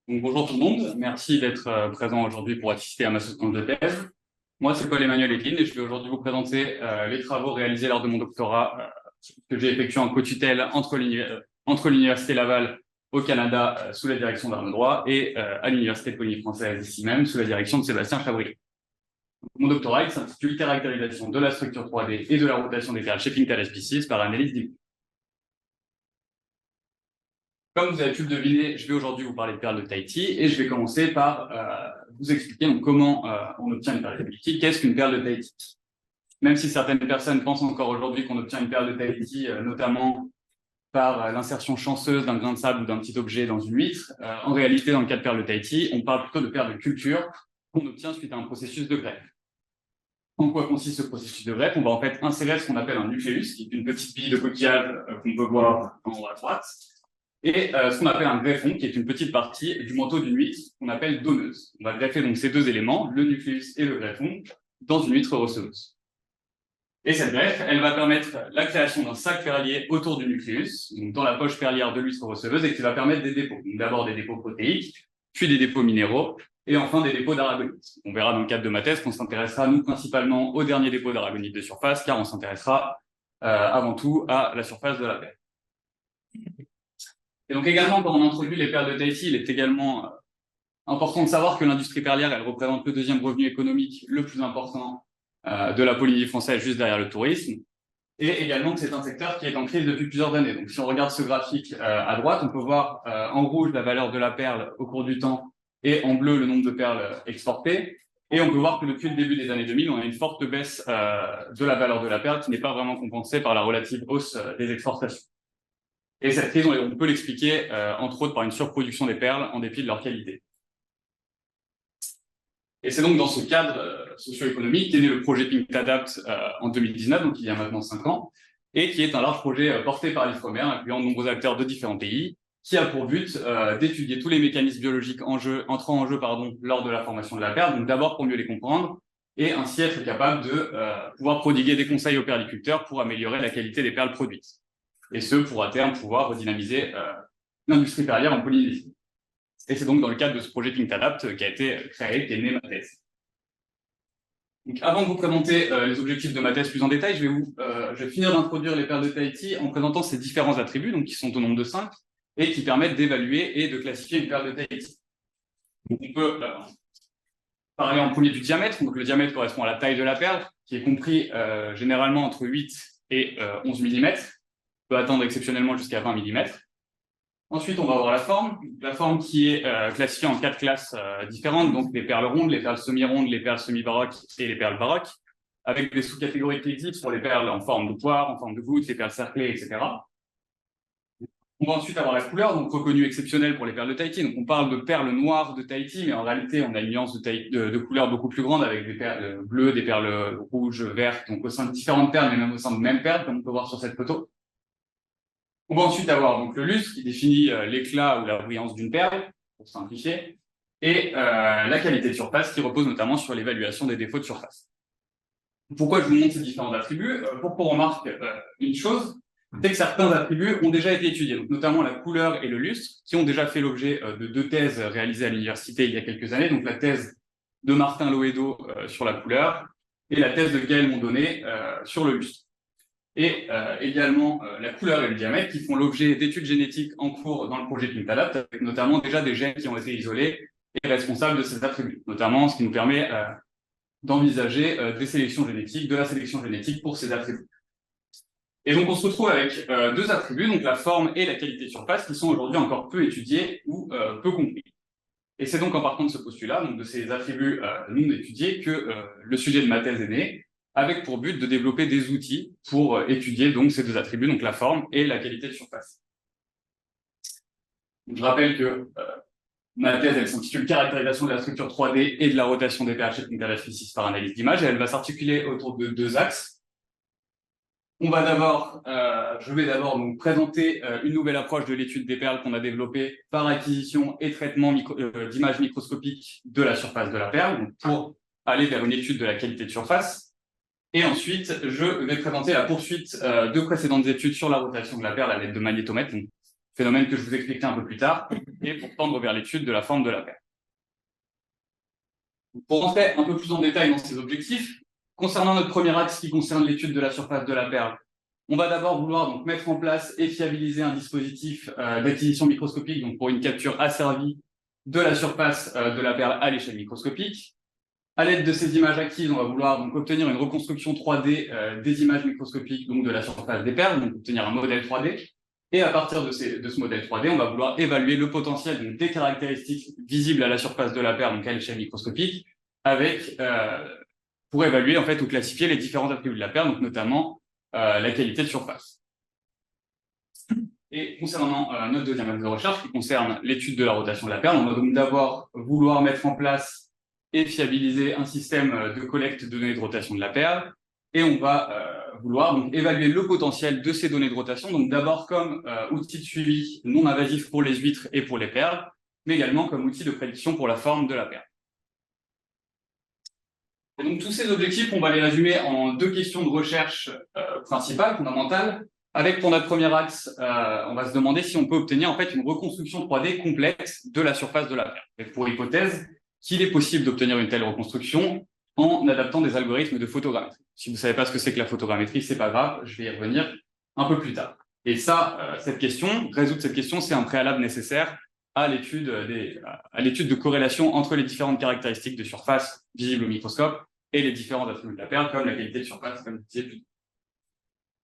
Donc, bonjour tout le monde, merci d'être présent aujourd'hui pour assister à ma soutenance de thèse. Moi, c'est Paul-Emmanuel Eglin et je vais aujourd'hui vous présenter les travaux réalisés lors de mon doctorat que j'ai effectué en co-tutelle entre l'Université Laval au Canada sous la direction d'Arnaud Droit et à l'Université de Polynésie française ici même sous la direction de Sébastien Chabry. Mon doctorat il s'intitule Caractérisation de la structure 3D et de la rotation des perles Shaping Thales species par analyse des. Comme vous avez pu le deviner, je vais aujourd'hui vous parler de perles de Tahiti et je vais commencer par vous expliquer donc, comment on obtient une perle de Tahiti. Qu'est-ce qu'une perle de Tahiti? Même si certaines personnes pensent encore aujourd'hui qu'on obtient une perle de Tahiti, notamment par l'insertion chanceuse d'un grain de sable ou d'un petit objet dans une huître, en réalité, dans le cas de perles de Tahiti, on parle plutôt de perles de culture qu'on obtient suite à un processus de greffe. En quoi consiste ce processus de greffe? On va en fait insérer ce qu'on appelle un nucléus, qui est une petite bille de coquillage qu'on peut voir en haut à droite, et ce qu'on appelle un greffon, qui est une petite partie du manteau d'une huître qu'on appelle donneuse. On va greffer donc ces deux éléments, le nucléus et le greffon, dans une huître receveuse. Et cette greffe, elle va permettre la création d'un sac perlier autour du nucléus, donc dans la poche perlière de l'huître receveuse, et qui va permettre des dépôts. D'abord des dépôts protéiques, puis des dépôts minéraux, et enfin des dépôts d'aragonite. On verra dans le cadre de ma thèse qu'on s'intéressera, nous, principalement aux derniers dépôts d'aragonite de surface, car on s'intéressera avant tout à la surface de la perle. Et donc également, quand on introduit les perles de Tahiti, il est également important de savoir que l'industrie perlière, elle représente le deuxième revenu économique le plus important de la Polynésie française, juste derrière le tourisme, et également que c'est un secteur qui est en crise depuis plusieurs années. Donc si on regarde ce graphique à droite, on peut voir en rouge la valeur de la perle au cours du temps, et en bleu le nombre de perles exportées, et on peut voir que depuis le début des années 2000, on a une forte baisse de la valeur de la perle qui n'est pas vraiment compensée par la relative hausse des exportations. Et cette crise, on peut l'expliquer, entre autres, par une surproduction des perles en dépit de leur qualité. Et c'est donc dans ce cadre socio-économique qu'est né le projet Pink Adapt en 2019, donc il y a maintenant 5 ans, et qui est un large projet porté par l'IFREMER, incluant de nombreux acteurs de différents pays, qui a pour but d'étudier tous les mécanismes biologiques entrant en jeu lors de la formation de la perle, donc d'abord pour mieux les comprendre, et ainsi être capable de pouvoir prodiguer des conseils aux perliculteurs pour améliorer la qualité des perles produites. Et ce, pour à terme pouvoir redynamiser l'industrie perlière en Polynésie. Et c'est donc dans le cadre de ce projet Pink Adapt qui a été créé, qu'est née ma thèse. Donc, avant de vous présenter les objectifs de ma thèse plus en détail, je vais finir d'introduire les perles de Tahiti en présentant ces différents attributs, donc qui sont au nombre de 5, et qui permettent d'évaluer et de classifier une perle de Tahiti. Donc, on peut parler en premier du diamètre. Donc, le diamètre correspond à la taille de la perle, qui est compris généralement entre 8 et 11 mm, peut atteindre exceptionnellement jusqu'à 20 mm. Ensuite, on va avoir la forme qui est classifiée en 4 classes différentes, donc les perles rondes, les perles semi-rondes, les perles semi-baroques et les perles baroques, avec des sous-catégories qui existent pour les perles en forme de poire, en forme de goutte, les perles cerclées, etc. On va ensuite avoir la couleur, donc reconnue exceptionnelle pour les perles de Tahiti. Donc on parle de perles noires de Tahiti, mais en réalité, on a une nuance de couleurs beaucoup plus grande avec des perles bleues, des perles rouges, vertes, donc au sein de différentes perles, mais même au sein de même perles, comme on peut voir sur cette photo. On va ensuite avoir donc le lustre qui définit l'éclat ou la brillance d'une perle, pour simplifier, et la qualité de surface qui repose notamment sur l'évaluation des défauts de surface. Pourquoi je vous montre ces différents attributs? Pour qu'on remarque une chose, c'est que certains attributs ont déjà été étudiés, donc notamment la couleur et le lustre, qui ont déjà fait l'objet de 2 thèses réalisées à l'université il y a quelques années, donc la thèse de Martin Loedo sur la couleur et la thèse de Gaël Mondonnet sur le lustre. Et également la couleur et le diamètre qui font l'objet d'études génétiques en cours dans le projet Pink Adapt, avec notamment déjà des gènes qui ont été isolés et responsables de ces attributs, notamment ce qui nous permet d'envisager des sélections génétiques, de la sélection génétique pour ces attributs. Et donc on se retrouve avec 2 attributs, donc la forme et la qualité de surface, qui sont aujourd'hui encore peu étudiés ou peu compris. Et c'est donc en partant de ce postulat, donc de ces attributs non étudiés, que le sujet de ma thèse est né, avec pour but de développer des outils pour étudier donc ces 2 attributs, donc la forme et la qualité de surface. Donc, je rappelle que ma thèse, elle s'intitule Caractérisation de la structure 3D et de la rotation des perles Shaping Thales species par analyse d'image, et elle va s'articuler autour de 2 axes. Je vais d'abord donc présenter une nouvelle approche de l'étude des perles qu'on a développée par acquisition et traitement d'images microscopiques de la surface de la perle, donc pour aller vers une étude de la qualité de surface. Et ensuite, je vais présenter la poursuite de précédentes études sur la rotation de la perle à l'aide de magnétomètres, donc phénomène que je vous expliquerai un peu plus tard, et pour tendre vers l'étude de la forme de la perle. Pour rentrer un peu plus en détail dans ces objectifs, concernant notre premier axe qui concerne l'étude de la surface de la perle, on va d'abord vouloir donc mettre en place et fiabiliser un dispositif d'acquisition microscopique donc pour une capture asservie de la surface de la perle à l'échelle microscopique. À l'aide de ces images acquises, on va vouloir donc obtenir une reconstruction 3D des images microscopiques donc de la surface des perles, donc obtenir un modèle 3D. Et à partir de ce modèle 3D, on va vouloir évaluer le potentiel donc, des caractéristiques visibles à la surface de la perle, donc à l'échelle microscopique, pour évaluer en fait ou classifier les différents attributs de la perle, donc notamment la qualité de surface. Et concernant notre deuxième axe de recherche qui concerne l'étude de la rotation de la perle, on va donc d'abord vouloir mettre en place et fiabiliser un système de collecte de données de rotation de la perle, et on va vouloir donc évaluer le potentiel de ces données de rotation, donc d'abord comme outil de suivi non invasif pour les huîtres et pour les perles, mais également comme outil de prédiction pour la forme de la perle. Et donc tous ces objectifs, on va les résumer en deux questions de recherche principales, fondamentales, avec pour notre premier axe, on va se demander si on peut obtenir en fait une reconstruction 3D complète de la surface de la perle. Et pour hypothèse qu'il est possible d'obtenir une telle reconstruction en adaptant des algorithmes de photogrammétrie. Si vous ne savez pas ce que c'est que la photogrammétrie, c'est pas grave, je vais y revenir un peu plus tard. Et ça, résoudre cette question, c'est un préalable nécessaire à l'étude de corrélation entre les différentes caractéristiques de surface visibles au microscope et les différents attributs de la perle, comme la qualité de surface, comme je disais plus tôt.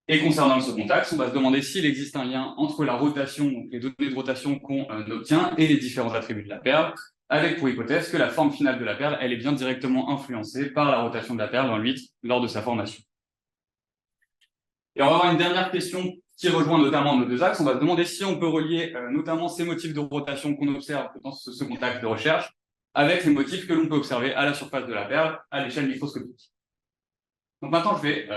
Et concernant le second axe, on va se demander s'il existe un lien entre la rotation, donc les données de rotation qu'on obtient, et les différents attributs de la perle, avec pour hypothèse que la forme finale de la perle, elle est bien directement influencée par la rotation de la perle dans l'huître lors de sa formation. Et on va avoir une dernière question qui rejoint notamment nos deux axes. On va se demander si on peut relier notamment ces motifs de rotation qu'on observe dans ce second axe de recherche avec les motifs que l'on peut observer à la surface de la perle à l'échelle microscopique. Donc maintenant, je vais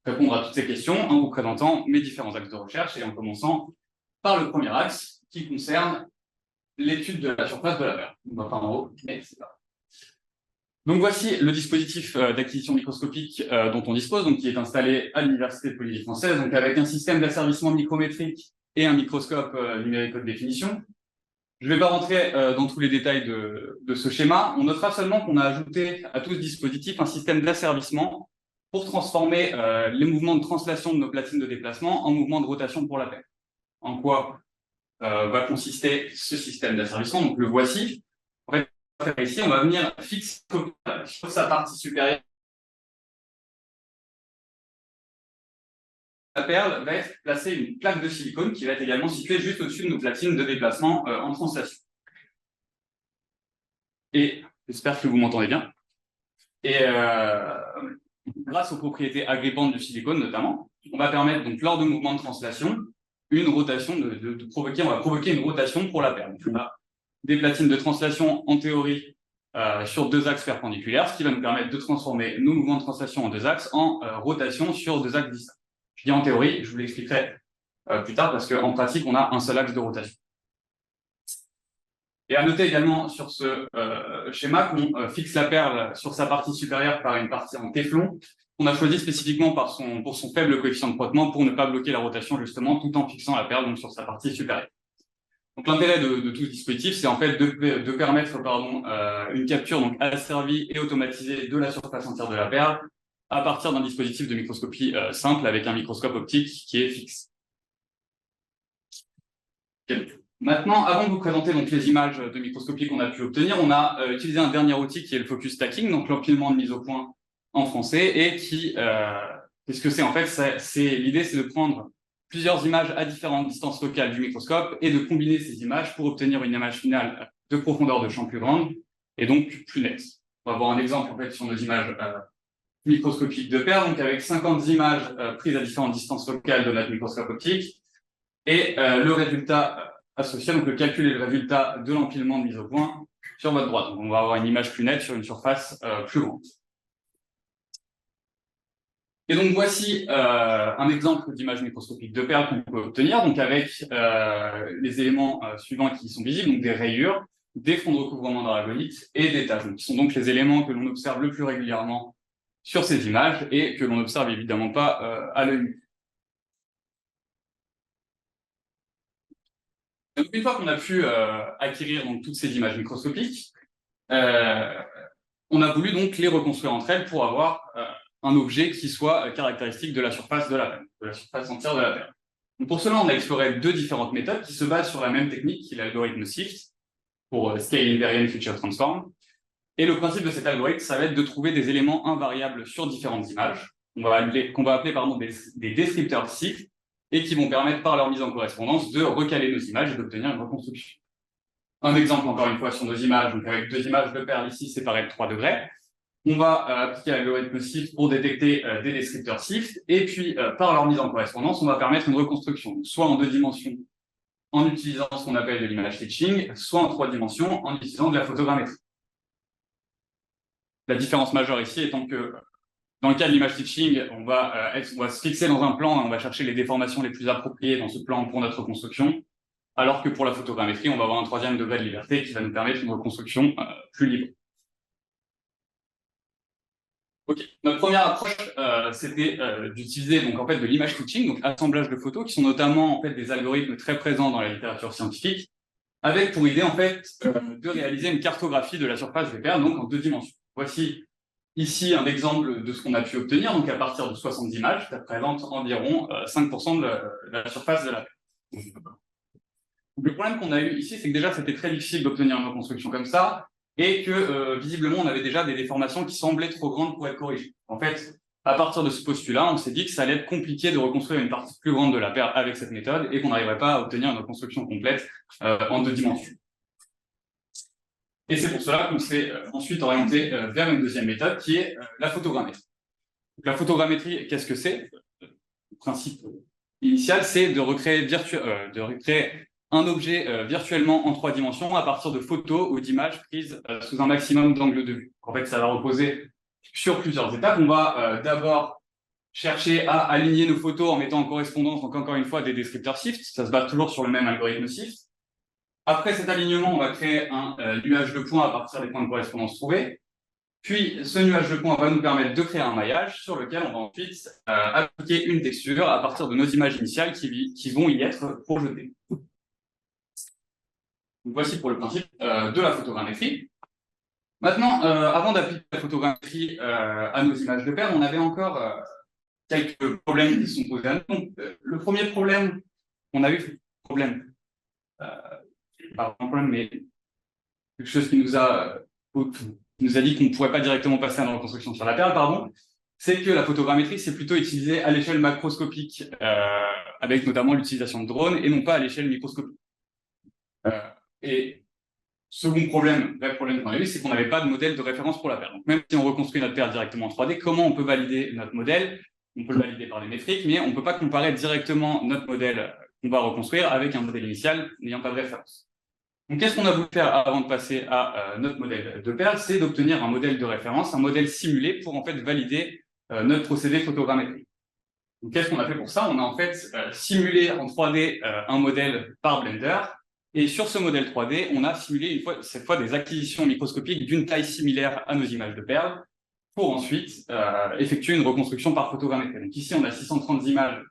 répondre à toutes ces questions en vous présentant mes différents axes de recherche et en commençant par le premier axe qui concerne l'étude de la surface de la perle. On va pas en haut, mais c'est pas. Donc voici le dispositif d'acquisition microscopique dont on dispose, donc qui est installé à l'Université de Polynésie française, donc avec un système d'asservissement micrométrique et un microscope numérique haute définition. Je ne vais pas rentrer dans tous les détails de ce schéma. On notera seulement qu'on a ajouté à tout ce dispositif un système d'asservissement pour transformer les mouvements de translation de nos platines de déplacement en mouvements de rotation pour la perle. En quoi va consister ce système d'asservissement? Donc le voici. En fait, ici, on va venir fixer sur sa partie supérieure. La perle va être placée une plaque de silicone qui va être également située juste au-dessus de nos platines de déplacement en translation. Et j'espère que vous m'entendez bien. Et grâce aux propriétés agrippantes du silicone notamment, on va permettre donc lors de mouvements de translation une rotation on va provoquer une rotation pour la perle. Donc, on a des platines de translation en théorie sur deux axes perpendiculaires, ce qui va nous permettre de transformer nos mouvements de translation en deux axes en rotation sur deux axes distincts. Je dis en théorie, je vous l'expliquerai plus tard parce qu'en pratique, on a un seul axe de rotation. Et à noter également sur ce schéma qu'on fixe la perle sur sa partie supérieure par une partie en téflon, qu'on a choisi spécifiquement pour son faible coefficient de frottement pour ne pas bloquer la rotation justement tout en fixant la perle donc, sur sa partie supérieure. Donc l'intérêt de tout ce dispositif, c'est en fait de permettre une capture donc asservie et automatisée de la surface entière de la perle à partir d'un dispositif de microscopie simple avec un microscope optique qui est fixe. Maintenant, avant de vous présenter donc, les images de microscopie qu'on a pu obtenir, on a utilisé un dernier outil qui est le focus stacking, donc l'empilement de mise au point en français, et qu'est-ce que c'est en fait? L'idée, c'est de prendre plusieurs images à différentes distances locales du microscope et de combiner ces images pour obtenir une image finale de profondeur de champ plus grande et donc plus nette. On va voir un exemple en fait sur nos images microscopiques de perles, donc avec 50 images prises à différentes distances locales de notre microscope optique et le résultat associé, donc le calcul et le résultat de l'empilement de mise au point sur votre droite. Donc on va avoir une image plus nette sur une surface plus grande. Et donc voici un exemple d'image microscopique de perles qu'on peut obtenir, donc avec les éléments suivants qui sont visibles, donc des rayures, des fonds de recouvrement d'aragolite et des taches, qui sont donc les éléments que l'on observe le plus régulièrement sur ces images et que l'on n'observe évidemment pas à l'œil nu. Donc, une fois qu'on a pu acquérir donc, toutes ces images microscopiques, on a voulu donc les reconstruire entre elles pour avoir un objet qui soit caractéristique de la surface de la Terre, de la surface entière de la Terre. Donc, pour cela, on a exploré deux différentes méthodes qui se basent sur la même technique, qui est l'algorithme SIFT, pour Scale Invariant Feature Transform. Et le principe de cet algorithme, ça va être de trouver des éléments invariables sur différentes images, qu'on va appeler des descripteurs SIFT, et qui vont permettre par leur mise en correspondance de recaler nos images et d'obtenir une reconstruction. Un exemple, encore une fois, sur nos images, donc avec deux images de perles ici séparées de 3 degrés. On va appliquer l'algorithme SIFT pour détecter des descripteurs SIFT, et puis par leur mise en correspondance, on va permettre une reconstruction, soit en 2 dimensions en utilisant ce qu'on appelle de l'image stitching, soit en 3 dimensions en utilisant de la photogrammétrie. La différence majeure ici étant que dans le cas de l'image stitching, on va se fixer dans un plan et on va chercher les déformations les plus appropriées dans ce plan pour notre reconstruction, alors que pour la photogrammétrie, on va avoir un 3e degré de liberté qui va nous permettre une reconstruction plus libre. Ok, notre première approche, c'était d'utiliser donc en fait de l'image stitching, donc assemblage de photos, qui sont notamment en fait des algorithmes très présents dans la littérature scientifique, avec pour idée en fait de réaliser une cartographie de la surface des perles, donc en 2 dimensions. Voici ici un exemple de ce qu'on a pu obtenir, donc à partir de 60 images, ça représente environ 5% de la surface de la Terre. Le problème qu'on a eu ici, c'est que déjà c'était très difficile d'obtenir une reconstruction comme ça, et que visiblement on avait déjà des déformations qui semblaient trop grandes pour être corrigées. En fait, à partir de ce postulat, on s'est dit que ça allait être compliqué de reconstruire une partie plus grande de la perle avec cette méthode, et qu'on n'arriverait pas à obtenir une reconstruction complète en 2 dimensions. Et c'est pour cela qu'on s'est ensuite orienté vers une deuxième méthode qui est la photogrammétrie. Donc, la photogrammétrie, qu'est-ce que c'est? Le principe initial, c'est de recréer un objet virtuellement en 3 dimensions à partir de photos ou d'images prises sous un maximum d'angles de vue. En fait, ça va reposer sur plusieurs étapes. On va d'abord chercher à aligner nos photos en mettant en correspondance, donc encore une fois, des descripteurs SIFT. Ça se base toujours sur le même algorithme SIFT. Après cet alignement, on va créer un nuage de points à partir des points de correspondance trouvés. Puis, ce nuage de points va nous permettre de créer un maillage sur lequel on va ensuite appliquer une texture à partir de nos images initiales qui vont y être projetées. Donc, voici pour le principe de la photogrammétrie. Maintenant, avant d'appliquer la photogrammétrie à nos images de perles, on avait encore quelques problèmes qui sont posés à nous. Donc, le premier problème qu'on a eu, pas un problème, mais quelque chose qui nous a dit qu'on ne pourrait pas directement passer à une reconstruction sur la perle, pardon, c'est que la photogrammétrie, c'est plutôt utilisé à l'échelle macroscopique, avec notamment l'utilisation de drones, et non pas à l'échelle microscopique. Et second problème, vrai problème qu'on a eu, c'est qu'on n'avait pas de modèle de référence pour la perle. Donc même si on reconstruit notre perle directement en 3D, comment on peut valider notre modèle? On peut le valider par des métriques, mais on ne peut pas comparer directement notre modèle qu'on va reconstruire avec un modèle initial n'ayant pas de référence. Donc, qu'est-ce qu'on a voulu faire avant de passer à notre modèle de perle? C'est d'obtenir un modèle de référence, un modèle simulé pour en fait valider notre procédé photogrammétrique. Donc, qu'est-ce qu'on a fait pour ça? On a en fait simulé en 3D un modèle par Blender, et sur ce modèle 3D, on a simulé cette fois des acquisitions microscopiques d'une taille similaire à nos images de perles, pour ensuite effectuer une reconstruction par photogrammétrie. Donc ici, on a 630 images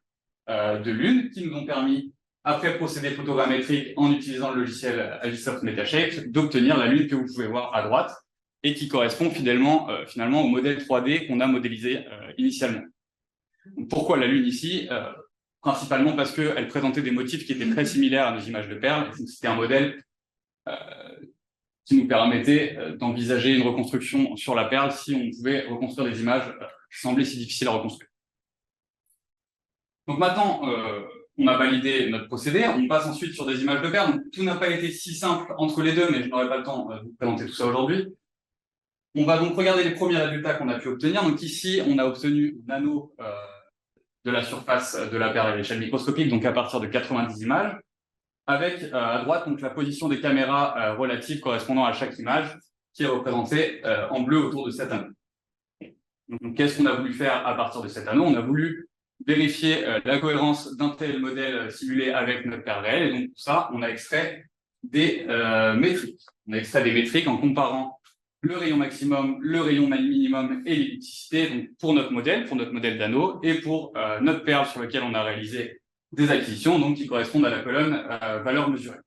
de lune qui nous ont permis, après procédé photogrammétrique en utilisant le logiciel Agisoft Metashape, d'obtenir la lune que vous pouvez voir à droite et qui correspond finalement au modèle 3D qu'on a modélisé initialement. Donc, pourquoi la lune ici? Principalement parce qu'elle présentait des motifs qui étaient très similaires à nos images de perles. C'était un modèle qui nous permettait d'envisager une reconstruction sur la perle si on pouvait reconstruire des images qui semblaient si difficiles à reconstruire. Donc maintenant, on a validé notre procédé, on passe ensuite sur des images de perles. Donc, tout n'a pas été si simple entre les deux, mais je n'aurai pas le temps de vous présenter tout ça aujourd'hui. On va donc regarder les premiers résultats qu'on a pu obtenir. Donc ici, on a obtenu un anneau de la surface de la perle à l'échelle microscopique, donc à partir de 90 images, avec à droite donc la position des caméras relatives correspondant à chaque image, qui est représentée en bleu autour de cet anneau. Donc qu'est-ce qu'on a voulu faire à partir de cet anneau? On a voulu vérifier la cohérence d'un tel modèle simulé avec notre perle réelle, et donc pour ça, on a extrait des métriques. On a extrait des métriques en comparant le rayon maximum, le rayon minimum et l'ellipticité, donc pour notre modèle d'anneau, et pour notre perle sur laquelle on a réalisé des acquisitions, donc qui correspondent à la colonne valeur mesurée.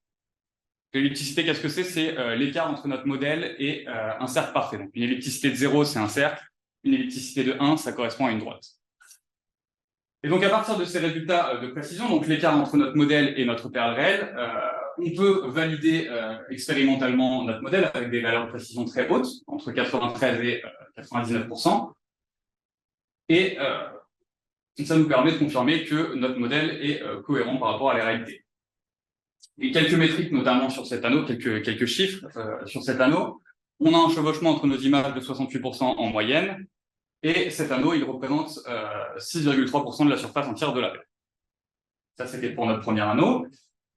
L'ellipticité, qu'est-ce que c'est? C'est l'écart entre notre modèle et un cercle parfait. Donc, une ellipticité de 0, c'est un cercle. Une ellipticité de 1, ça correspond à une droite. Et donc, à partir de ces résultats de précision, donc l'écart entre notre modèle et notre perle réelle, on peut valider expérimentalement notre modèle avec des valeurs de précision très hautes, entre 93 et 99%. Et ça nous permet de confirmer que notre modèle est cohérent par rapport à la réalité. Et quelques métriques, notamment sur cet anneau, quelques chiffres sur cet anneau. On a un chevauchement entre nos images de 68% en moyenne, et cet anneau, il représente 6,3% de la surface entière de la Terre. Ça, c'était pour notre premier anneau.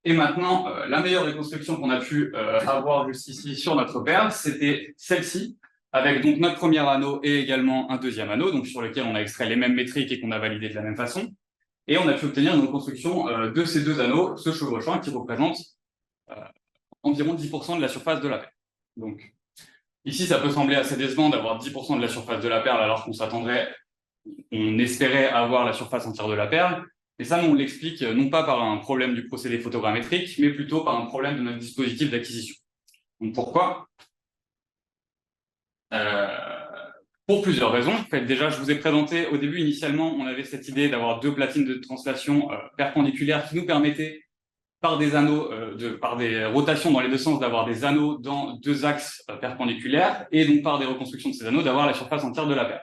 Et maintenant, la meilleure reconstruction qu'on a pu avoir jusqu'ici sur notre perle, c'était celle-ci, avec donc notre premier anneau et également un deuxième anneau, donc sur lequel on a extrait les mêmes métriques et qu'on a validé de la même façon. Et on a pu obtenir une reconstruction de ces deux anneaux, ce chevauchant, qui représente environ 10% de la surface de la perle. Donc, ici, ça peut sembler assez décevant d'avoir 10% de la surface de la perle, alors qu'on on espérait avoir la surface entière de la perle. Et ça, on l'explique non pas par un problème du procédé photogrammétrique, mais plutôt par un problème de notre dispositif d'acquisition. Donc, pourquoi? Pour plusieurs raisons. En fait, déjà, je vous ai présenté au début, initialement, on avait cette idée d'avoir deux platines de translation perpendiculaires qui nous permettaient, par des anneaux, par des rotations dans les deux sens, d'avoir des anneaux dans deux axes perpendiculaires, et donc par des reconstructions de ces anneaux, d'avoir la surface entière de la perle.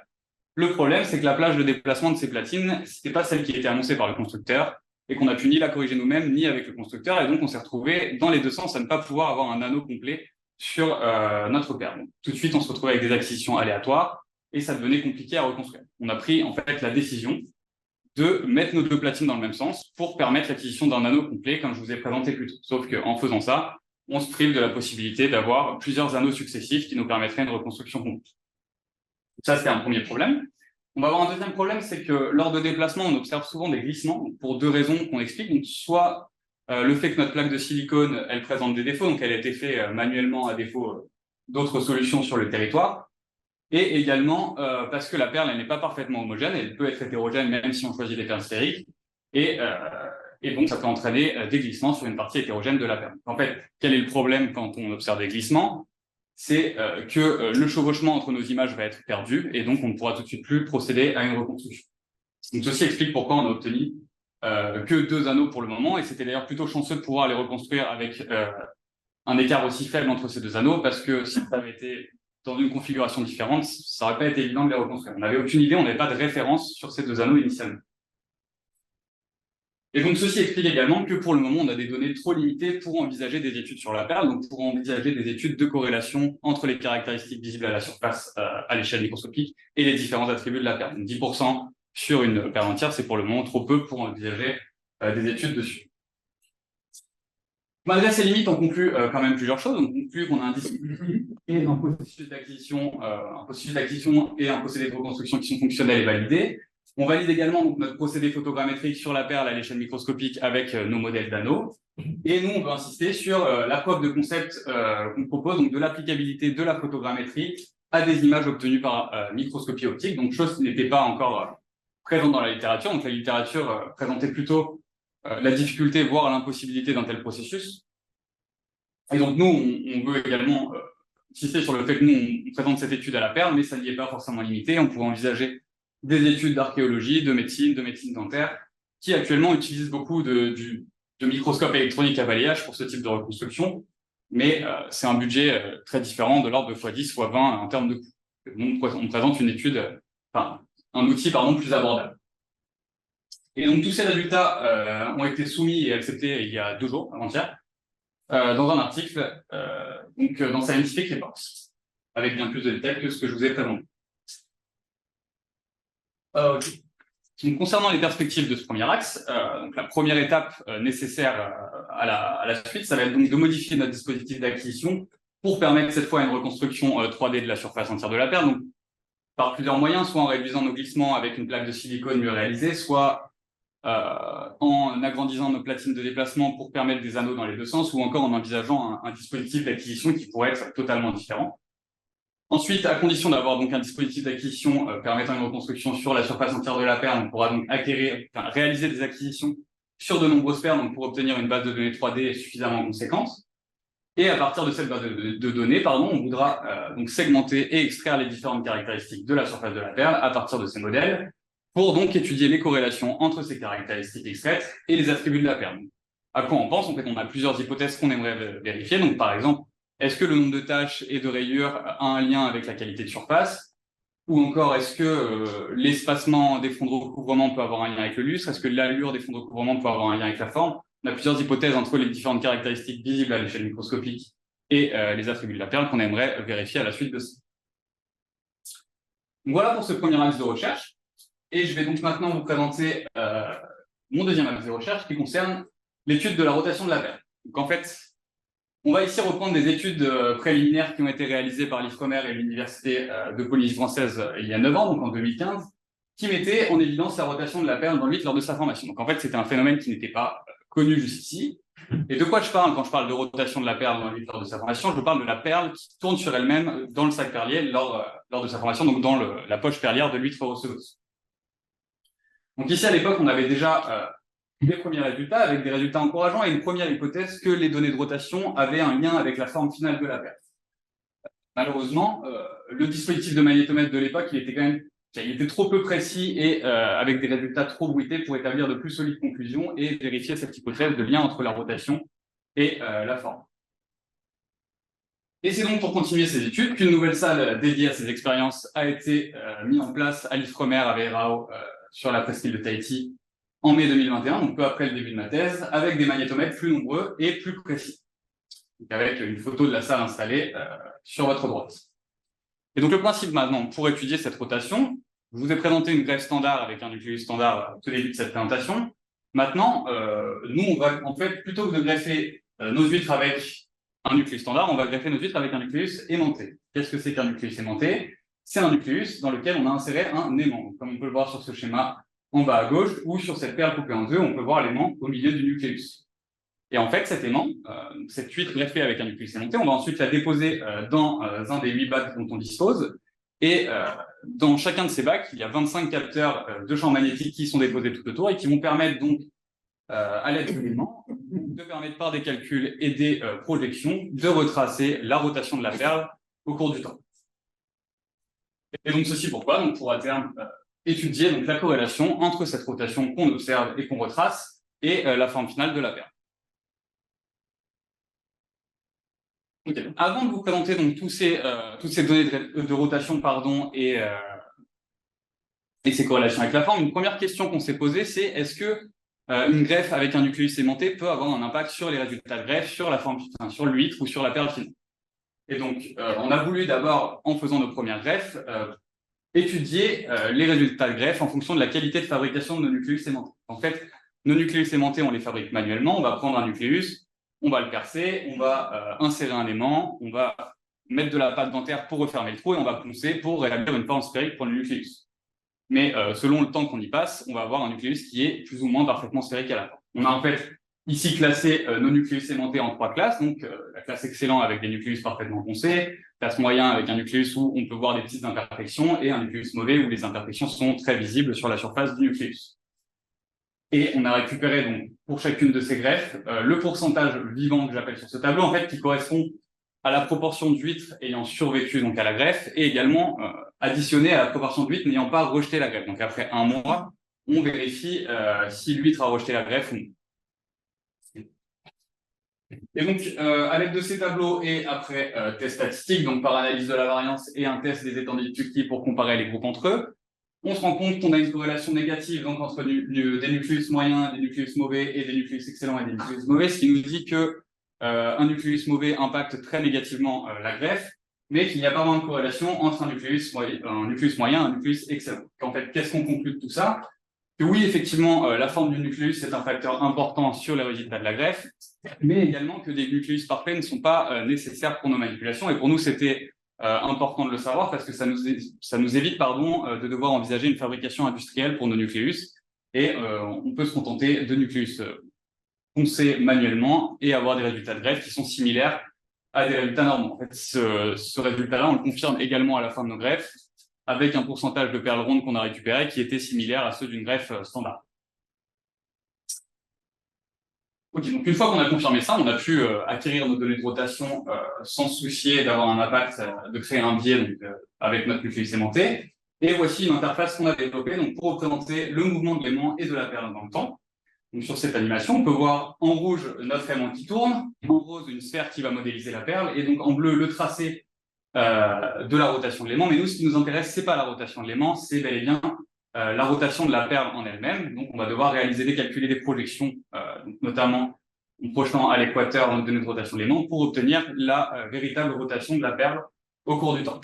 Le problème, c'est que la plage de déplacement de ces platines, c'était pas celle qui était annoncée par le constructeur, et qu'on a pu ni la corriger nous-mêmes, ni avec le constructeur, et donc on s'est retrouvé dans les deux sens à ne pas pouvoir avoir un anneau complet sur notre perle. Donc, tout de suite, on se retrouvait avec des acquisitions aléatoires, et ça devenait compliqué à reconstruire. On a pris en fait la décision de mettre nos deux platines dans le même sens pour permettre l'acquisition d'un anneau complet, comme je vous ai présenté plus tôt. Sauf qu'en faisant ça, on se prive de la possibilité d'avoir plusieurs anneaux successifs qui nous permettraient une reconstruction complète. Ça, c'était un premier problème. On va avoir un deuxième problème, c'est que lors de déplacement, on observe souvent des glissements pour deux raisons qu'on explique. Donc, soit le fait que notre plaque de silicone, elle présente des défauts, donc elle a été faite manuellement à défaut d'autres solutions sur le territoire, et également parce que la perle, elle n'est pas parfaitement homogène, elle peut être hétérogène même si on choisit des perles sphériques, et donc ça peut entraîner des glissements sur une partie hétérogène de la perle. En fait, quel est le problème quand on observe des glissements? C'est que le chevauchement entre nos images va être perdu, et donc on ne pourra tout de suite plus procéder à une reconstruction. Donc ceci explique pourquoi on a obtenu que deux anneaux pour le moment, et c'était d'ailleurs plutôt chanceux de pouvoir les reconstruire avec un écart aussi faible entre ces deux anneaux, parce que si ça avait été dans une configuration différente, ça n'aurait pas été évident de les reconstruire. On n'avait aucune idée, on n'avait pas de référence sur ces deux anneaux initialement. Et donc, ceci explique également que pour le moment, on a des données trop limitées pour envisager des études sur la perle, donc pour envisager des études de corrélation entre les caractéristiques visibles à la surface à l'échelle microscopique et les différents attributs de la perle. Donc, 10% sur une perle entière, c'est pour le moment trop peu pour envisager des études dessus. Malgré ces limites, on conclut quand même plusieurs choses. On conclut qu'on a un dispositif et un processus d'acquisition et un procédé de reconstruction qui sont fonctionnels et validés. On valide également donc, notre procédé photogrammétrique sur la perle à l'échelle microscopique avec nos modèles d'anneaux. Et nous, on veut insister sur la preuve de concept qu'on propose, donc de l'applicabilité de la photogrammétrie à des images obtenues par microscopie optique, donc chose qui n'était pas encore présente dans la littérature. Donc la littérature présentait plutôt la difficulté, voire l'impossibilité d'un tel processus. Et donc nous, on veut également insister sur le fait que nous, on présente cette étude à la perle, mais ça n'y est pas forcément limité. On pourrait envisager des études d'archéologie, de médecine dentaire, qui actuellement utilisent beaucoup de microscopes électroniques à balayage pour ce type de reconstruction, mais c'est un budget très différent, de l'ordre de x10, x20 en termes de coût. Donc, on présente une étude, enfin, un outil, pardon, plus abordable. Et donc, tous ces résultats ont été soumis et acceptés il y a 2 jours, avant-hier, dans un article donc, dans Scientific Reports, avec bien plus de détails que ce que je vous ai présenté. Donc, concernant les perspectives de ce premier axe, donc la première étape nécessaire à la suite, ça va être donc de modifier notre dispositif d'acquisition pour permettre cette fois une reconstruction 3D de la surface entière de la perle, donc par plusieurs moyens, soit en réduisant nos glissements avec une plaque de silicone mieux réalisée, soit en agrandissant nos platines de déplacement pour permettre des anneaux dans les deux sens, ou encore en envisageant un dispositif d'acquisition qui pourrait être totalement différent. Ensuite, à condition d'avoir donc un dispositif d'acquisition permettant une reconstruction sur la surface entière de la perle, on pourra donc réaliser des acquisitions sur de nombreuses perles donc pour obtenir une base de données 3D suffisamment conséquente. Et à partir de cette base de données, on voudra donc segmenter et extraire les différentes caractéristiques de la surface de la perle à partir de ces modèles pour donc étudier les corrélations entre ces caractéristiques extraites et les attributs de la perle. À quoi on pense? En fait, on a plusieurs hypothèses qu'on aimerait vérifier. Donc, par exemple, est-ce que le nombre de taches et de rayures a un lien avec la qualité de surface? Ou encore, est-ce que l'espacement des fonds de recouvrement peut avoir un lien avec le lustre? Est-ce que l'allure des fonds de recouvrement peut avoir un lien avec la forme? On a plusieurs hypothèses entre les différentes caractéristiques visibles à l'échelle microscopique et les attributs de la perle qu'on aimerait vérifier à la suite de ça. Donc voilà pour ce premier axe de recherche. Et je vais donc maintenant vous présenter mon deuxième axe de recherche qui concerne l'étude de la rotation de la perle. Donc en fait, on va ici reprendre des études préliminaires qui ont été réalisées par l'IFREMER et l'Université de Polynésie française il y a 9 ans, donc en 2015, qui mettaient en évidence la rotation de la perle dans l'huître lors de sa formation. Donc en fait, c'était un phénomène qui n'était pas connu jusqu'ici. Et de quoi je parle quand je parle de rotation de la perle dans l'huître lors de sa formation? Je parle de la perle qui tourne sur elle-même dans le sac perlier lors de sa formation, donc dans la poche perlière de l'huître receveuse. Donc ici, à l'époque, on avait déjà des premiers résultats avec des résultats encourageants et une première hypothèse que les données de rotation avaient un lien avec la forme finale de la perle. Malheureusement, le dispositif de magnétomètre de l'époque, il était trop peu précis et avec des résultats trop bruités pour établir de plus solides conclusions et vérifier cette hypothèse de lien entre la rotation et la forme. Et c'est donc pour continuer ces études qu'une nouvelle salle dédiée à ces expériences a été mise en place à l'IFREMER à Veirao sur la presqu'île de Tahiti en mai 2021, donc peu après le début de ma thèse, avec des magnétomètres plus nombreux et plus précis. Donc avec une photo de la salle installée sur votre droite. Et donc le principe maintenant, pour étudier cette rotation, je vous ai présenté une greffe standard avec un nucléus standard au début de cette présentation. Maintenant, nous, on va, en fait, plutôt que de greffer nos huîtres avec un nucléus standard, on va greffer nos huîtres avec un nucléus aimanté. Qu'est-ce que c'est qu'un nucléus aimanté? C'est un nucléus dans lequel on a inséré un aimant. Comme on peut le voir sur ce schéma en bas à gauche, ou sur cette perle coupée en deux, on peut voir l'aimant au milieu du nucléus. Et en fait, cet aimant, cette huître greffée avec un nucléus aimanté, on va ensuite la déposer dans un des 8 bacs dont on dispose. Et dans chacun de ces bacs, il y a 25 capteurs de champs magnétiques qui sont déposés tout autour et qui vont permettre donc, à l'aide de l'aimant, de permettre par des calculs et des projections de retracer la rotation de la perle au cours du temps. Et donc ceci pourquoi? Donc pour à terme étudier donc, la corrélation entre cette rotation qu'on observe et qu'on retrace et la forme finale de la perle. Okay. Avant de vous présenter donc toutes ces données de rotation et ces corrélations avec la forme, une première question qu'on s'est posée, c'est est-ce que une greffe avec un nucléus aimanté peut avoir un impact sur les résultats de greffe, sur la forme, sur l'huître ou sur la perle finale? Et donc, on a voulu d'abord, en faisant nos premières greffes, étudier les résultats de greffe en fonction de la qualité de fabrication de nos nucléus aimantés. En fait, nos nucléus aimantés, on les fabrique manuellement. On va prendre un nucléus, on va le percer, on va insérer un aimant, on va mettre de la pâte dentaire pour refermer le trou et on va poncer pour rétablir une forme sphérique pour le nucléus. Mais selon le temps qu'on y passe, on va avoir un nucléus qui est plus ou moins parfaitement sphérique à la fin. On a en fait ici classé nos nucléus aimantés en 3 classes. Donc la classe excellent avec des nucléus parfaitement poncés, classe moyen avec un nucléus où on peut voir des petites imperfections et un nucléus mauvais où les imperfections sont très visibles sur la surface du nucléus. Et on a récupéré donc pour chacune de ces greffes le pourcentage vivant que j'appelle sur ce tableau en fait qui correspond à la proportion d'huîtres ayant survécu donc à la greffe et également additionné à la proportion d'huîtres n'ayant pas rejeté la greffe. Donc après un mois, on vérifie si l'huître a rejeté la greffe ou non. Et donc, à l'aide de ces tableaux et après test statistique, donc par analyse de la variance et un test des étendues de Tukey pour comparer les groupes entre eux, on se rend compte qu'on a une corrélation négative donc, entre des nucléus moyens, des nucléus mauvais et des nucléus excellents et des nucléus mauvais, ce qui nous dit que un nucléus mauvais impacte très négativement la greffe, mais qu'il n'y a pas vraiment de corrélation entre un nucléus moyen et un nucléus excellent. En fait, qu'est-ce qu'on conclut de tout ça? Que oui, effectivement, la forme du nucléus est un facteur important sur les résultats de la greffe, mais également que des nucléus parfaits ne sont pas nécessaires pour nos manipulations. Et pour nous, c'était important de le savoir parce que ça nous évite de devoir envisager une fabrication industrielle pour nos nucléus. Et on peut se contenter de nucléus poncés manuellement et avoir des résultats de greffe qui sont similaires à des résultats normaux. En fait, ce résultat-là, on le confirme également à la fin de nos greffes avec un pourcentage de perles rondes qu'on a récupéré qui était similaire à ceux d'une greffe standard. Ok, donc une fois qu'on a confirmé ça, on a pu acquérir nos données de rotation sans se soucier d'avoir un impact, de créer un biais donc, avec notre nucléus sémanté. Et voici une interface qu'on a développée donc, pour représenter le mouvement de l'aimant et de la perle dans le temps. Donc sur cette animation, on peut voir en rouge notre aimant qui tourne, en rose une sphère qui va modéliser la perle, et donc en bleu le tracé de la rotation de l'aimant. Mais nous, ce qui nous intéresse, c'est pas la rotation de l'aimant, c'est bel et bien la rotation de la perle en elle-même. Donc on va devoir réaliser des calculs et des projections, notamment en projetant à l'équateur notre donnée de rotation de l'aimant pour obtenir la véritable rotation de la perle au cours du temps.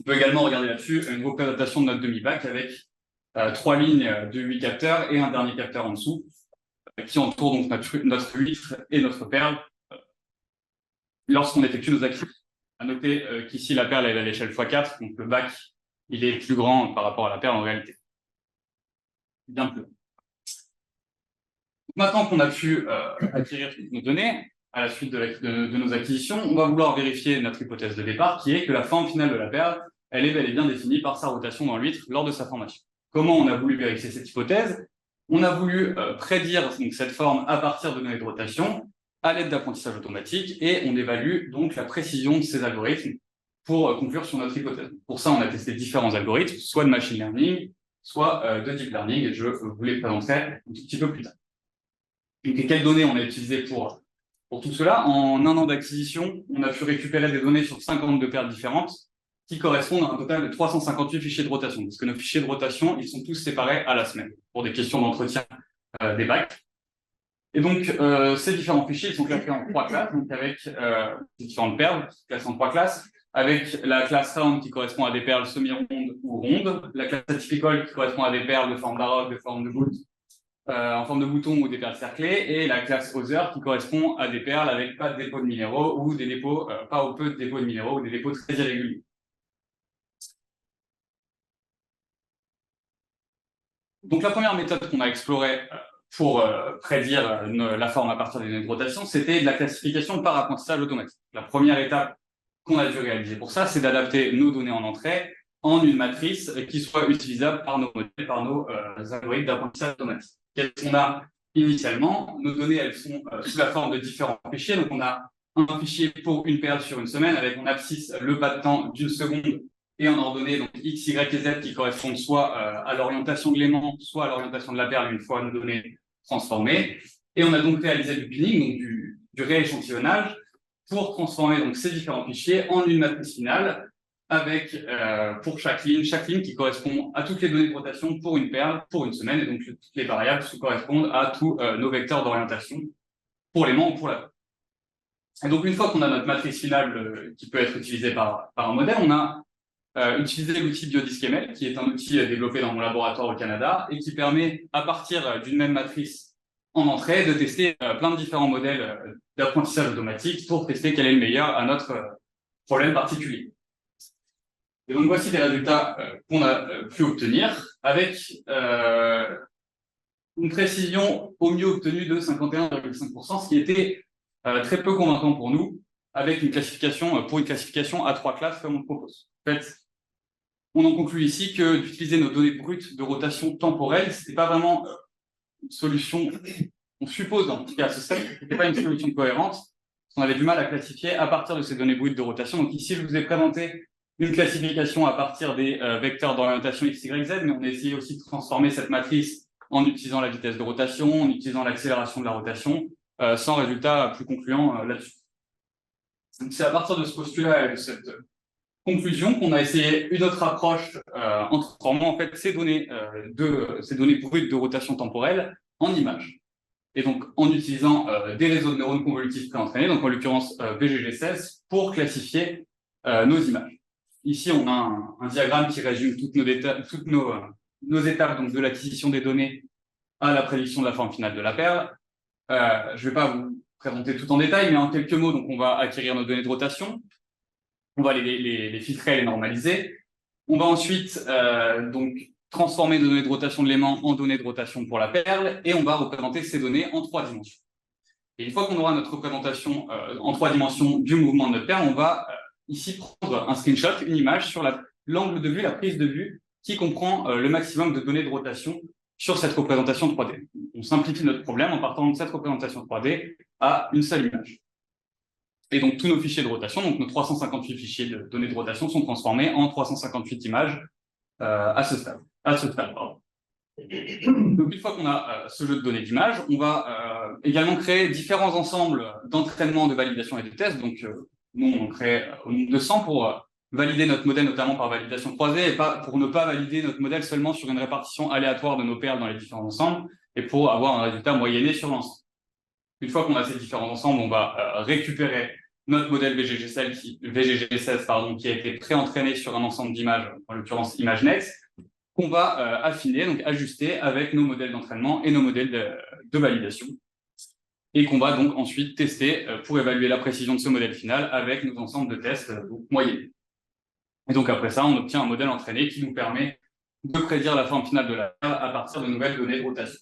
On peut également regarder là-dessus une représentation de notre demi-bac avec 3 lignes de 8 capteurs et un dernier capteur en dessous qui entoure donc notre huître et notre perle lorsqu'on effectue nos actions. À noter qu'ici la perle elle est à l'échelle x4, donc le bac il est plus grand par rapport à la perle en réalité. Bien plus. Maintenant qu'on a pu acquérir toutes nos données, à la suite de nos acquisitions, on va vouloir vérifier notre hypothèse de départ, qui est que la forme finale de la perle, elle est bel et bien définie par sa rotation dans l'huître lors de sa formation. Comment on a voulu vérifier cette hypothèse? On a voulu prédire donc, cette forme à partir de données de rotation à l'aide d'apprentissage automatique et on évalue donc la précision de ces algorithmes pour conclure sur notre hypothèse. Pour ça, on a testé différents algorithmes, soit de machine learning, soit de deep learning, et je vous les présenterai un tout petit peu plus tard. Donc, et quelles données on a utilisées pour tout cela? En un an d'acquisition, on a pu récupérer des données sur 52 paires différentes qui correspondent à un total de 358 fichiers de rotation. Parce que nos fichiers de rotation, ils sont tous séparés à la semaine pour des questions d'entretien des bacs. Et donc, ces différents fichiers, ils sont classés en 3 classes, donc avec différentes perles classées en 3 classes, avec la classe round qui correspond à des perles semi-rondes ou rondes, la classe atypical qui correspond à des perles de forme d'arroc, de forme de boule, en forme de bouton ou des perles cerclées, et la classe other qui correspond à des perles avec pas de dépôt de minéraux ou des dépôts, pas ou peu de dépôts de minéraux ou des dépôts très irréguliers. Donc la première méthode qu'on a explorée pour prédire la forme à partir des données de rotation, c'était de la classification par apprentissage automatique. La première étape qu'on a dû réaliser pour ça, c'est d'adapter nos données en entrée en une matrice qui soit utilisable par nos modèles, par nos algorithmes d'apprentissage automatique. Qu'est-ce qu'on a initialement? Nos données, elles sont sous la forme de différents fichiers. Donc, on a un fichier pour une perle sur une semaine avec en abscisse le pas de temps d'une seconde et en ordonnée, donc X, Y et Z qui correspondent soit à l'orientation de l'aimant, soit à l'orientation de la perle une fois nos données transformées. Et on a donc réalisé du binning, donc du rééchantillonnage, pour transformer donc ces différents fichiers en une matrice finale avec pour chaque ligne qui correspond à toutes les données de rotation pour une perle, pour une semaine, et donc toutes les variables correspondent à tous nos vecteurs d'orientation pour l'aimant ou pour la perle. Et donc une fois qu'on a notre matrice finale qui peut être utilisée par un modèle, on a utilisé l'outil BiodiscML, qui est un outil développé dans mon laboratoire au Canada et qui permet, à partir d'une même matrice en entrée, de tester plein de différents modèles d'apprentissage automatique pour tester quel est le meilleur à notre problème particulier. Et donc voici les résultats qu'on a pu obtenir avec une précision au mieux obtenue de 51,5%, ce qui était très peu convaincant pour nous, avec une classification à 3 classes comme on propose. En fait, on en conclut ici que d'utiliser nos données brutes de rotation temporelle, c'était pas vraiment une solution, on suppose en tout cas à ce stade, c'était pas une solution cohérente, parce qu'on avait du mal à classifier à partir de ces données brutes de rotation. Donc ici, je vous ai présenté une classification à partir des vecteurs d'orientation X, Y, Z, mais on a essayé aussi de transformer cette matrice en utilisant la vitesse de rotation, en utilisant l'accélération de la rotation, sans résultat plus concluant là-dessus. C'est à partir de ce postulat et de cette conclusion qu'on a essayé une autre approche en transformant en fait ces données brutes de rotation temporelle en images. Et donc en utilisant des réseaux de neurones convolutifs préentraînés, donc en l'occurrence BGG16, pour classifier nos images. Ici, on a un diagramme qui résume toutes nos étapes donc, de l'acquisition des données à la prédiction de la forme finale de la perle. Je ne vais pas vous présenter tout en détail, mais en quelques mots, donc, on va acquérir nos données de rotation. On va les filtrer et les normaliser. On va ensuite donc transformer nos données de rotation de l'aimant en données de rotation pour la perle et on va représenter ces données en 3 dimensions. Et une fois qu'on aura notre représentation en 3 dimensions du mouvement de notre perle, on va ici prendre un screenshot, une image sur l'angle de vue, la prise de vue qui comprend le maximum de données de rotation sur cette représentation 3D. On simplifie notre problème en partant de cette représentation 3D à une seule image. Et donc, tous nos fichiers de rotation, donc nos 358 fichiers de données de rotation sont transformés en 358 images à ce stade. Donc, une fois qu'on a ce jeu de données d'images, on va également créer différents ensembles d'entraînement, de validation et de tests. Donc, nous, on crée au nombre de 100 pour valider notre modèle, notamment par validation croisée, et pour ne pas valider notre modèle seulement sur une répartition aléatoire de nos perles dans les différents ensembles, et pour avoir un résultat moyenné sur l'ensemble. Une fois qu'on a ces différents ensembles, on va récupérer notre modèle VGG16 qui a été pré-entraîné sur un ensemble d'images, en l'occurrence ImageNet, qu'on va affiner, donc ajuster avec nos modèles d'entraînement et nos modèles de validation, et qu'on va donc ensuite tester pour évaluer la précision de ce modèle final avec nos ensembles de tests moyens. Et donc après ça, on obtient un modèle entraîné qui nous permet de prédire la forme finale de la perle à partir de nouvelles données de rotation.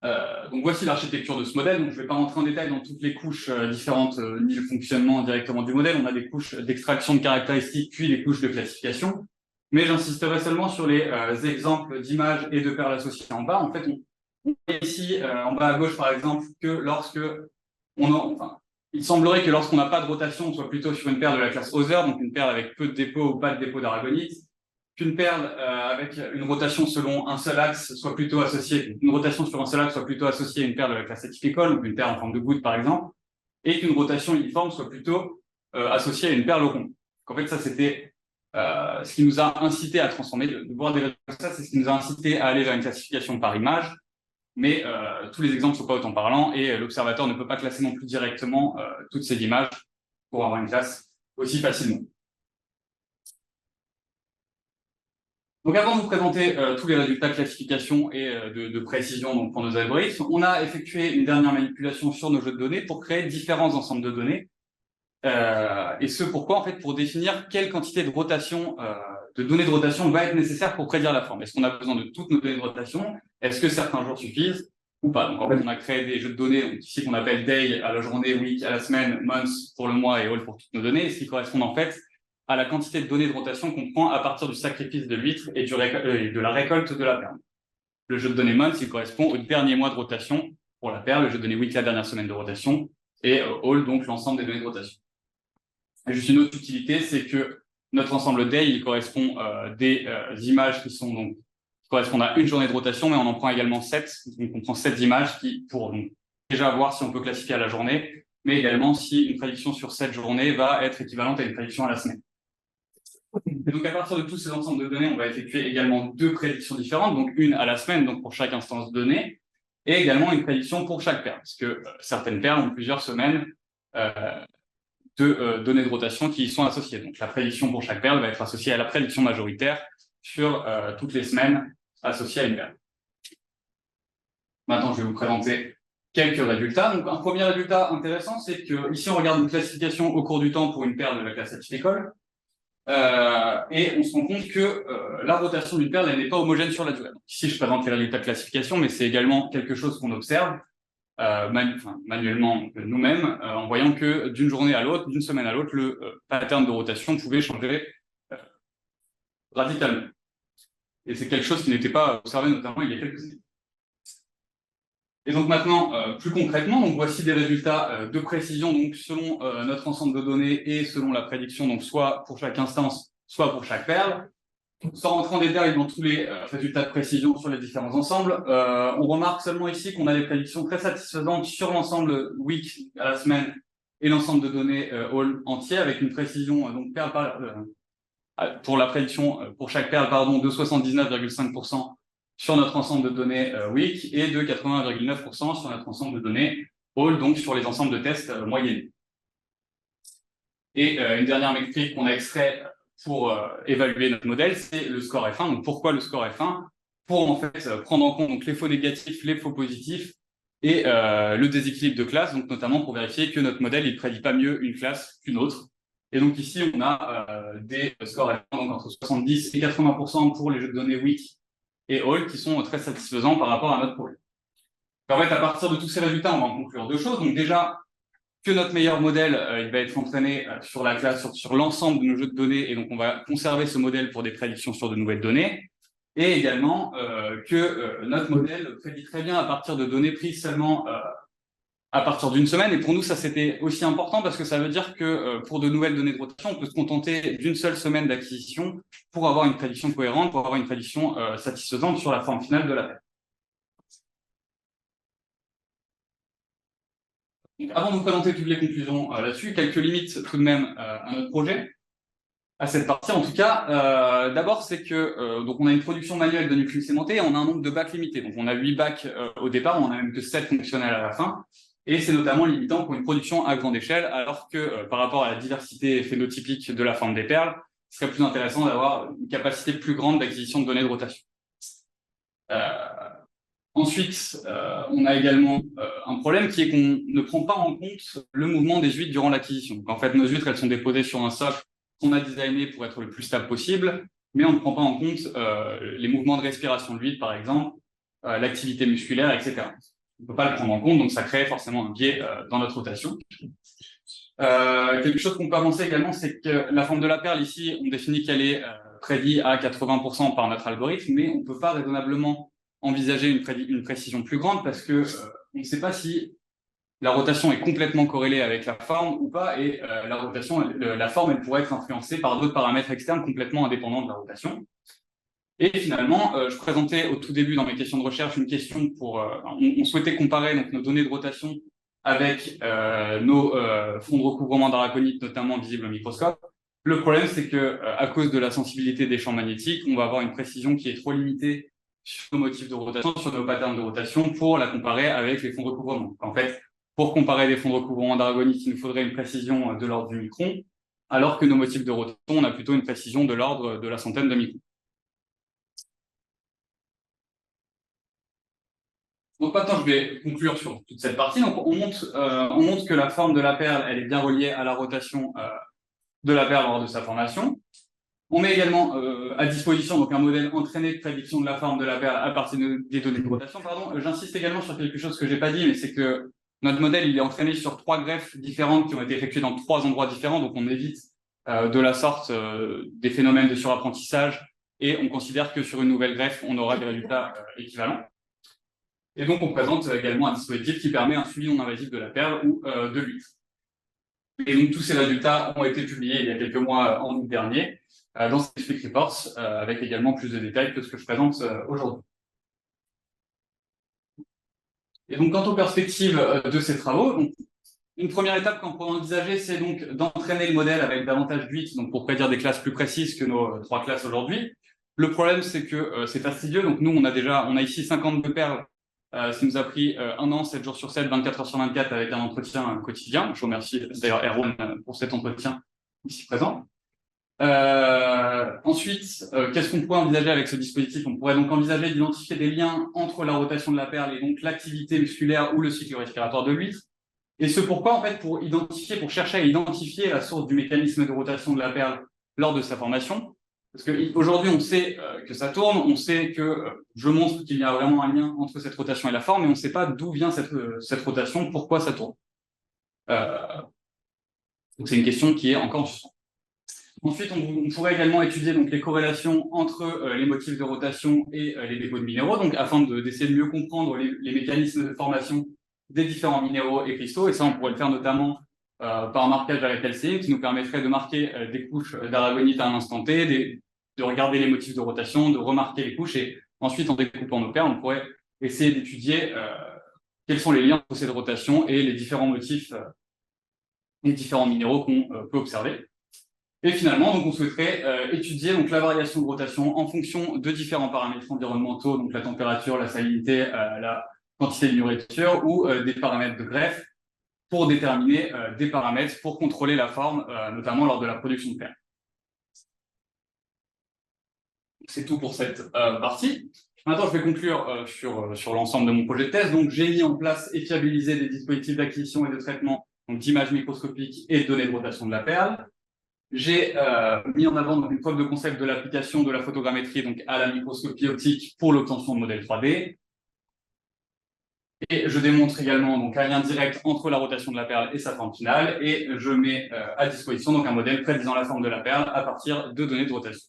Donc voici l'architecture de ce modèle. Donc je ne vais pas rentrer en détail dans toutes les couches différentes ni le fonctionnement directement du modèle. On a des couches d'extraction de caractéristiques, puis des couches de classification. Mais j'insisterai seulement sur les exemples d'images et de perles associées en bas. En fait, on voit ici, en bas à gauche, par exemple, que lorsque il semblerait que lorsqu'on n'a pas de rotation, on soit plutôt sur une perle de la classe Other, donc une perle avec peu de dépôts ou pas de dépôts d'aragonite, qu'une perle avec une rotation selon un seul axe soit plutôt associée, une rotation sur un seul axe soit plutôt associée à une perle de la classe atypical, donc une perle en forme de goutte, par exemple, et qu'une rotation uniforme soit plutôt associée à une perle ronde. Donc, en fait, ça, c'était ce qui nous a incité à transformer, de voir des résultats comme ça, c'est ce qui nous a incité à aller vers une classification par image, mais tous les exemples ne sont pas autant parlants et l'observateur ne peut pas classer non plus directement toutes ces images pour avoir une classe aussi facilement. Donc avant de vous présenter tous les résultats de classification et de précision donc, pour nos algorithmes, on a effectué une dernière manipulation sur nos jeux de données pour créer différents ensembles de données. Et ce pourquoi, en fait, pour définir quelle quantité de rotation, de données de rotation va être nécessaire pour prédire la forme. Est-ce qu'on a besoin de toutes nos données de rotation? Est-ce que certains jours suffisent ou pas? Donc en fait, on a créé des jeux de données donc, ici qu'on appelle day à la journée, week à la semaine, month pour le mois et all pour toutes nos données, ce qui correspond en fait à la quantité de données de rotation qu'on prend à partir du sacrifice de l'huître et de la récolte de la perle. Le jeu de données month, il correspond au dernier mois de rotation pour la perle, le jeu de données week la dernière semaine de rotation et all donc l'ensemble des données de rotation. Et juste une autre utilité, c'est que notre ensemble day, il correspond des images qui correspondent à une journée de rotation, mais on en prend également 7. Donc on prend 7 images pour donc, déjà voir si on peut classifier à la journée, mais également si une prédiction sur 7 journées va être équivalente à une prédiction à la semaine. Et donc à partir de tous ces ensembles de données, on va effectuer également 2 prédictions différentes, donc une à la semaine, donc pour chaque instance de données, et également une prédiction pour chaque perle, parce que certaines perles ont plusieurs semaines de données de rotation qui y sont associées. Donc la prédiction pour chaque perle va être associée à la prédiction majoritaire sur toutes les semaines associées à une perle. Maintenant, je vais vous présenter quelques résultats. Donc un premier résultat intéressant, c'est que ici on regarde une classification au cours du temps pour une perle de la classe atypical. Et on se rend compte que la rotation d'une perle, elle n'est pas homogène sur la durée. Donc, ici, je présente les résultats de classification, mais c'est également quelque chose qu'on observe manuellement nous-mêmes, en voyant que d'une journée à l'autre, d'une semaine à l'autre, le pattern de rotation pouvait changer radicalement. Et c'est quelque chose qui n'était pas observé notamment il y a quelques années. Et donc maintenant, plus concrètement, donc voici des résultats de précision donc selon notre ensemble de données et selon la prédiction, donc soit pour chaque instance, soit pour chaque perle. Sans rentrer en détail dans tous les résultats de précision sur les différents ensembles, on remarque seulement ici qu'on a des prédictions très satisfaisantes sur l'ensemble week à la semaine et l'ensemble de données all entier avec une précision donc perle pour la prédiction pour chaque perle de 79,5% sur notre ensemble de données week et de 80,9% sur notre ensemble de données all, donc sur les ensembles de tests moyennés. Et une dernière métrique qu'on a extrait pour évaluer notre modèle, c'est le score F1. Donc pourquoi le score F1? Pour en fait prendre en compte donc, les faux négatifs, les faux positifs et le déséquilibre de classe, donc notamment pour vérifier que notre modèle il prédit pas mieux une classe qu'une autre. Et donc ici on a des scores F1 donc entre 70 et 80% pour les jeux de données week et all qui sont très satisfaisants par rapport à notre problème. En fait, à partir de tous ces résultats, on va en conclure 2 choses. Donc déjà, que notre meilleur modèle, il va être entraîné sur la classe, sur l'ensemble de nos jeux de données, et donc on va conserver ce modèle pour des prédictions sur de nouvelles données. et également que notre modèle prédit très bien à partir de données prises seulement à partir d'une semaine. Et pour nous, ça c'était aussi important parce que ça veut dire que pour de nouvelles données de rotation, on peut se contenter d'une seule semaine d'acquisition pour avoir une prédiction cohérente, pour avoir une prédiction satisfaisante sur la forme finale de la Terre. Avant de vous présenter toutes les conclusions là-dessus, quelques limites tout de même à notre projet, à cette partie en tout cas. D'abord, c'est que donc on a une production manuelle de nucléus sémentés et on a un nombre de bacs limité. Donc on a 8 bacs au départ, on a même que 7 fonctionnels à la fin. Et c'est notamment limitant pour une production à grande échelle, alors que par rapport à la diversité phénotypique de la forme des perles, ce serait plus intéressant d'avoir une capacité plus grande d'acquisition de données de rotation. Ensuite, on a également un problème qui est qu'on ne prend pas en compte le mouvement des huîtres durant l'acquisition. En fait, nos huîtres, elles sont déposées sur un socle qu'on a designé pour être le plus stable possible, mais on ne prend pas en compte les mouvements de respiration de l'huître, par exemple, l'activité musculaire, etc. On ne peut pas le prendre en compte, donc ça crée forcément un biais dans notre rotation. Quelque chose qu'on peut avancer également, c'est que la forme de la perle, ici, on définit qu'elle est prédite à 80% par notre algorithme, mais on ne peut pas raisonnablement envisager une précision plus grande parce que on ne sait pas si la rotation est complètement corrélée avec la forme ou pas, et la forme, elle pourrait être influencée par d'autres paramètres externes complètement indépendants de la rotation. Et finalement, je présentais au tout début dans mes questions de recherche une question pour... on souhaitait comparer donc, nos données de rotation avec nos fonds de recouvrement d'aragonite, notamment visibles au microscope. Le problème, c'est que à cause de la sensibilité des champs magnétiques, on va avoir une précision qui est trop limitée sur nos motifs de rotation, sur nos patterns de rotation, pour la comparer avec les fonds de recouvrement. En fait, pour comparer des fonds de recouvrement d'aragonite, il nous faudrait une précision de l'ordre du micron, alors que nos motifs de rotation, on a plutôt une précision de l'ordre de la centaine de microns. Donc maintenant, je vais conclure sur toute cette partie. Donc, on montre que la forme de la perle, elle est bien reliée à la rotation de la perle lors de sa formation. On met également à disposition donc un modèle entraîné de prédiction de la forme de la perle à partir des données de rotation. J'insiste également sur quelque chose que j'ai pas dit, mais c'est que notre modèle il est entraîné sur 3 greffes différentes qui ont été effectuées dans 3 endroits différents, donc on évite de la sorte des phénomènes de surapprentissage et on considère que sur une nouvelle greffe, on aura des résultats équivalents. Et donc, on présente également un dispositif qui permet un suivi non invasif de la perle ou de l'huître. Et donc, tous ces résultats ont été publiés il y a quelques mois, en août dernier, dans Scientific Reports, avec également plus de détails que ce que je présente aujourd'hui. Et donc, quant aux perspectives de ces travaux, donc, une première étape qu'on peut envisager, c'est donc d'entraîner le modèle avec davantage d'huîtres, donc pour prédire des classes plus précises que nos 3 classes aujourd'hui. Le problème, c'est que c'est fastidieux. Donc, nous, on a ici 52 perles. Ça nous a pris 1 an, 7 jours sur 7, 24 heures sur 24 avec un entretien quotidien. Je remercie d'ailleurs Erwan pour cet entretien ici présent. Ensuite, qu'est-ce qu'on pourrait envisager avec ce dispositif? On pourrait donc envisager d'identifier des liens entre la rotation de la perle et donc l'activité musculaire ou le cycle respiratoire de l'huître. Et ce pourquoi, en fait, pour chercher à identifier la source du mécanisme de rotation de la perle lors de sa formation. Parce qu'aujourd'hui, on sait que ça tourne, on sait que je montre qu'il y a vraiment un lien entre cette rotation et la forme, mais on ne sait pas d'où vient cette rotation, pourquoi ça tourne. Donc c'est une question qui est encore en suspens. Ensuite, on pourrait également étudier donc, les corrélations entre les motifs de rotation et les dépôts de minéraux, donc afin d'essayer de mieux comprendre les mécanismes de formation des différents minéraux et cristaux. Et ça, on pourrait le faire notamment par un marquage avec LCI qui nous permettrait de marquer des couches d'aragonite à un instant T, de regarder les motifs de rotation, de remarquer les couches, et ensuite, en découpant nos perles, on pourrait essayer d'étudier quels sont les liens entre ces rotations et les différents motifs, les différents minéraux qu'on peut observer. Et finalement, donc, on souhaiterait étudier donc, la variation de rotation en fonction de différents paramètres environnementaux, donc la température, la salinité, la quantité de nourriture, ou des paramètres de greffe, pour déterminer des paramètres pour contrôler la forme, notamment lors de la production de perles. C'est tout pour cette partie. Maintenant, je vais conclure sur l'ensemble de mon projet de thèse. Donc, j'ai mis en place et fiabilisé des dispositifs d'acquisition et de traitement d'images microscopiques et de données de rotation de la perle. J'ai mis en avant donc, une preuve de concept de l'application de la photogrammétrie donc, à la microscopie optique pour l'obtention de modèles 3D. Et je démontre également donc, un lien direct entre la rotation de la perle et sa forme finale. Et je mets à disposition donc, un modèle prédisant la forme de la perle à partir de données de rotation.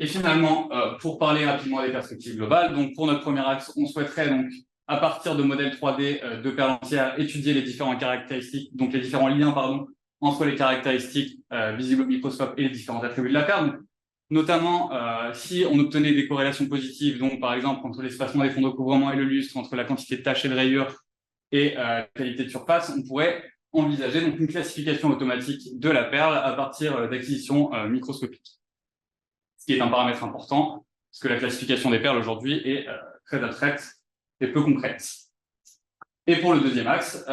Et finalement, pour parler rapidement des perspectives globales, donc pour notre premier axe, on souhaiterait donc, à partir de modèles 3D de perles entières, étudier les différentes caractéristiques, donc les différents liens, pardon, entre les caractéristiques visibles au microscope et les différents attributs de la perle. Donc, notamment, si on obtenait des corrélations positives, donc par exemple entre l'espacement des fonds de recouvrement et le lustre, entre la quantité de taches et de rayures et la qualité de surface, on pourrait envisager donc une classification automatique de la perle à partir d'acquisitions microscopiques. Ce qui est un paramètre important, parce que la classification des perles aujourd'hui est très abstraite et peu concrète. Et pour le deuxième axe,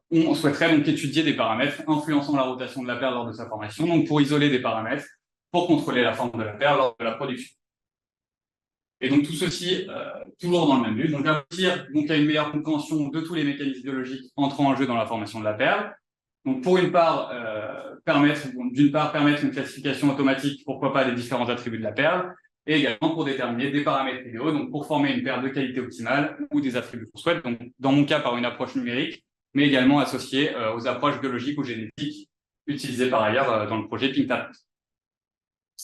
on souhaiterait donc étudier des paramètres influençant la rotation de la perle lors de sa formation, donc pour isoler des paramètres pour contrôler la forme de la perle lors de la production. Et donc tout ceci, toujours dans le même but, donc aboutir donc, à une meilleure compréhension de tous les mécanismes biologiques entrant en jeu dans la formation de la perle. Donc pour une part, permettre une classification automatique, pourquoi pas, des différents attributs de la perle, et également pour déterminer des paramètres idéaux, donc pour former une perle de qualité optimale ou des attributs qu'on souhaite, donc dans mon cas par une approche numérique, mais également associée aux approches biologiques ou génétiques utilisées par ailleurs dans le projet PinkTADAPT.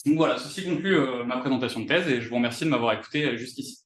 Donc voilà, ceci conclut ma présentation de thèse et je vous remercie de m'avoir écouté jusqu'ici.